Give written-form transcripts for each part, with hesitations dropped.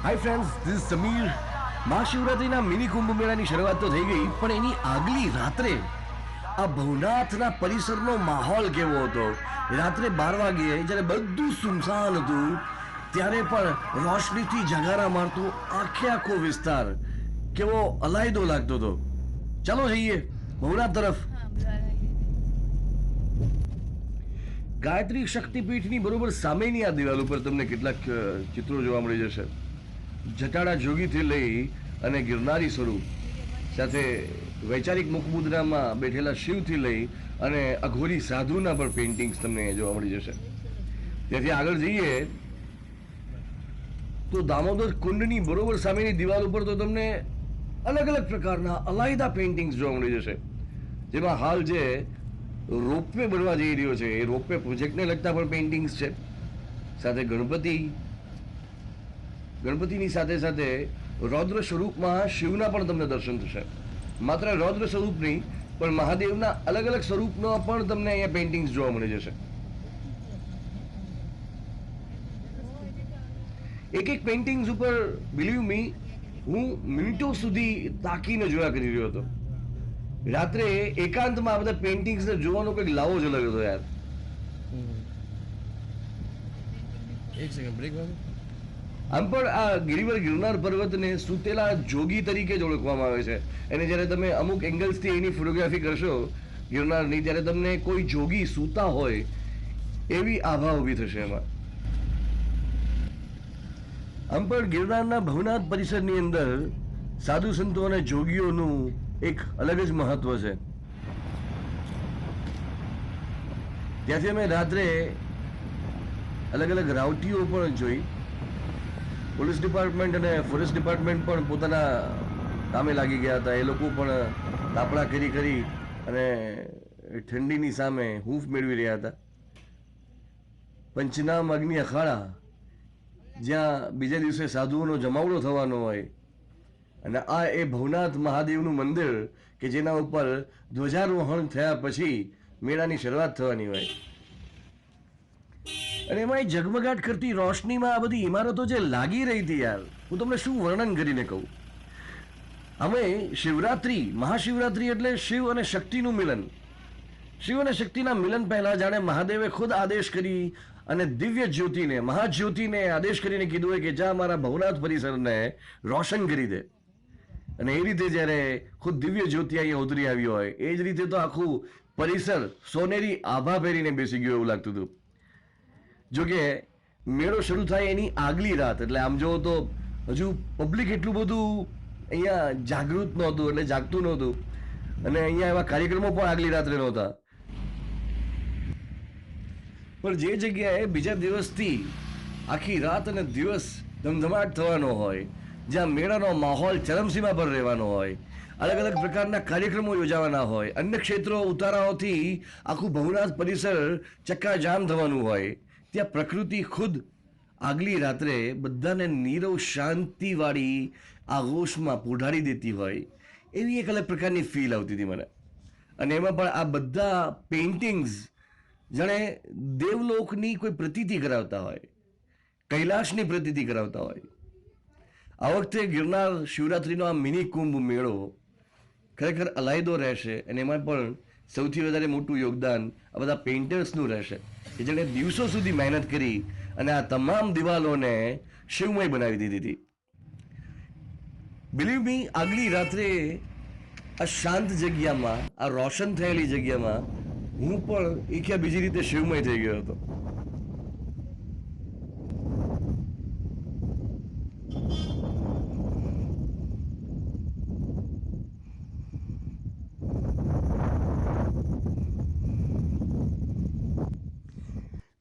Hi friends, this is Sameer. મહાશિવરાત્રિના mini Kumbh મેળાની શરૂઆત તો થઈ ગઈ, પણ એની આગલી રાત્રે આ ભવનાથના પરિસરનો માહોલ કેવો હતો. રાત્રે 12 વાગ્યે જ્યારે બધું સુમસાન હતું, ત્યારે પણ રોશનીથી જગારા મારતો આખો વિસ્તાર કેવો અલાયદો લાગતો હતો. ચાલો જઈએ ભવનાથ તરફ. ગાયત્રી શક્તિપીઠની બરોબર સામેની આ દિવાલ ઉપર તમને કેટલાક ચિત્રો જોવા મળી જશે. જટાડા જોગીથી લઈ અને ગિરનારી સ્વરૂપ સાથે વૈચારિક મુખમુદ્રામાં બેઠેલા શિવથી લઈ અને અઘોરી સાધુના પણ પેઇન્ટિંગ્સ તમને જોવા મળી જશે. ત્યાંથી આગળ જઈએ તો દામોદર કુંડની બરોબર સામેની દિવાલ ઉપર તો તમને અલગ અલગ પ્રકારના અલાયદા પેઇન્ટિંગ્સ જોવા મળી જશે. જેમાં હાલ જે રોપવે બનવા જઈ રહ્યો છે એ રોપવે પ્રોજેક્ટને લગતા પણ પેઇન્ટિંગ્સ છે. સાથે ગણપતિની સાથે સાથે રૌદ્ર સ્વરૂપમાં શિવના પણ તમને દર્શન થશે. માત્ર રૌદ્ર સ્વરૂપ નહીં, પણ મહાદેવના અલગ અલગ સ્વરૂપનો પણ તમને અહીંયા પેઇન્ટિંગ્સ જોવા મળી જશે. એક એક પેઇન્ટિંગ્સ ઉપર બિલીવ મી હું મિનિટો સુધી તાકીને જોયા કરી રહ્યો હતો. રાત્રે એકાંતમાં આ બધા પેઇન્ટિંગ્સને જોવાનો કંઈક લાવો જ અલગ હતો યાર. એક સેકન્ડ બ્રેક. આમ પણ આ ગિરનાર પર્વતને સૂતેલા જોગી તરીકે જ ઓળખવામાં આવે છે. અને જ્યારે તમે અમુક એંગલ્સથી એની ફોટોગ્રાફી કરશો ગિરનારની, ત્યારે તમને કોઈ જોગી સૂતા હોય એવી આભા ઊભી થશે એમાં. આમ પણ ગિરનારના ભવનાથ પરિસરની અંદર સાધુ સંતો અને જોગીઓનું એક અલગ જ મહત્વ છે. ત્યાંથી અમે રાત્રે અલગ અલગ રાવટીઓ પણ જોઈ. પોલીસ ડિપાર્ટમેન્ટ અને ફોરેસ્ટ ડિપાર્ટમેન્ટ પણ પોતાના કામે લાગી ગયા હતા. એ લોકો પણ તાપણા કરી અને ઠંડીની સામે હૂંફ મેળવી રહ્યા હતા. પંચનામ અગ્નિ અખાડા, જ્યાં બીજા દિવસે સાધુઓનો જમાવડો થવાનો હોય, અને આ એ ભવનાથ મહાદેવનું મંદિર કે જેના ઉપર ધ્વજારોહણ થયા પછી મેળાની શરૂઆત થવાની હોય. અને એમાં ઝગમગાટ કરતી રોશનીમાં આ બધી ઇમારતો જે લાગી રહી હતી યાર, હું તમને શું વર્ણન કરીને કહું. અમે મહાશિવરાત્રી એટલે શિવ અને શક્તિનું મિલન. શિવ અને શક્તિના મિલન પહેલા જાણે મહાદેવે ખુદ આદેશ કરી અને દિવ્ય જ્યોતિને, મહાજ્યોતિને આદેશ કરીને કીધું હોય કે જા મારા ભવનાથ પરિસરને રોશન કરી દે. અને એ રીતે જ્યારે ખુદ દિવ્ય જ્યોતિ અહીંયા ઉતરી આવ્યો હોય, એ જ રીતે તો આખું પરિસર સોનેરી આભા પહેરીને બેસી ગયું એવું લાગતું હતું. જોકે મેળો શરૂ થાય એની આગલી રાત, એટલે આમ જોવો તો હજુ પબ્લિક એટલું બધું અહીંયા જાગૃત નહોતું, એટલે જાગતું નહોતું. અને અહીંયા એવા કાર્યક્રમો પણ આગલી રાત્રે નહોતા. પણ જે જગ્યાએ બીજા દિવસથી આખી રાત અને દિવસ ધમધમાટ થવાનો હોય, જ્યાં મેળાનો માહોલ ચરમસીમા પર રહેવાનો હોય, અલગ અલગ પ્રકારના કાર્યક્રમો યોજાવાના હોય, અન્ય ક્ષેત્રો ઉતારાઓથી આખું ભવનાથ પરિસર ચક્કાજામ થવાનું હોય, ત્યાં પ્રકૃતિ ખુદ આગલી રાત્રે બધાને નીરવ શાંતિવાળી આગોશમાં પોઢાડી દેતી હોય એવી એક અલગ પ્રકારની ફીલ આવતી હતી મને. અને એમાં પણ આ બધા પેઇન્ટિંગ્સ જાણે દેવલોકની કોઈ પ્રતીતિ કરાવતા હોય, કૈલાશની પ્રતીતિ કરાવતા હોય. આ વખતે ગિરનાર શિવરાત્રિનો આ મિની કુંભ મેળો ખરેખર અલાયદો રહેશે. અને એમાં પણ સૌથી વધારે મોટું યોગદાન આ બધા પેઇન્ટર્સનું રહેશે કે જેણે દિવસો સુધી મહેનત કરી અને આ તમામ દિવાલોને શિવમય બનાવી દીધી હતી. બિલીવ મી, આગલી રાત્રે આ શાંત જગ્યામાં, આ રોશન થયેલી જગ્યામાં હું પણ એક બીજી રીતે શિવમય થઈ ગયો હતો.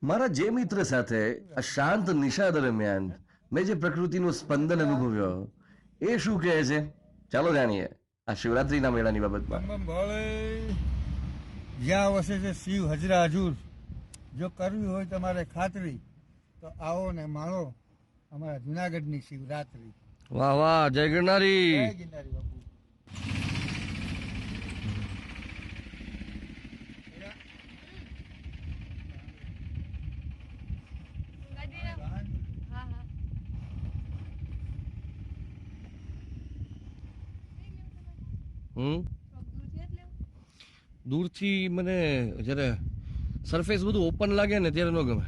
મારા જે મિત્ર સાથે આ શાંત નિશા દરમિયાન મેં જે પ્રકૃતિનું સ્પંદન અનુભવ્યો, એ શું કહે છે ચાલો જાણીએ આ શિવરાત્રીના મેળાની બાબતમાં. જ્યાં વસે છે શિવ હજરા હજુર, જો કરવી હોય તમારે ખાતરી તો આવો ને માણો અમારા જુનાગઢની શિવરાત્રી. વાહ વાહ, જય ગિરનારી. જય ગિરનારી બાપુ. હમ દૂરથી મને જ્યારે સરફેસ બધું ઓપન લાગે ને ત્યારે ન ગમે.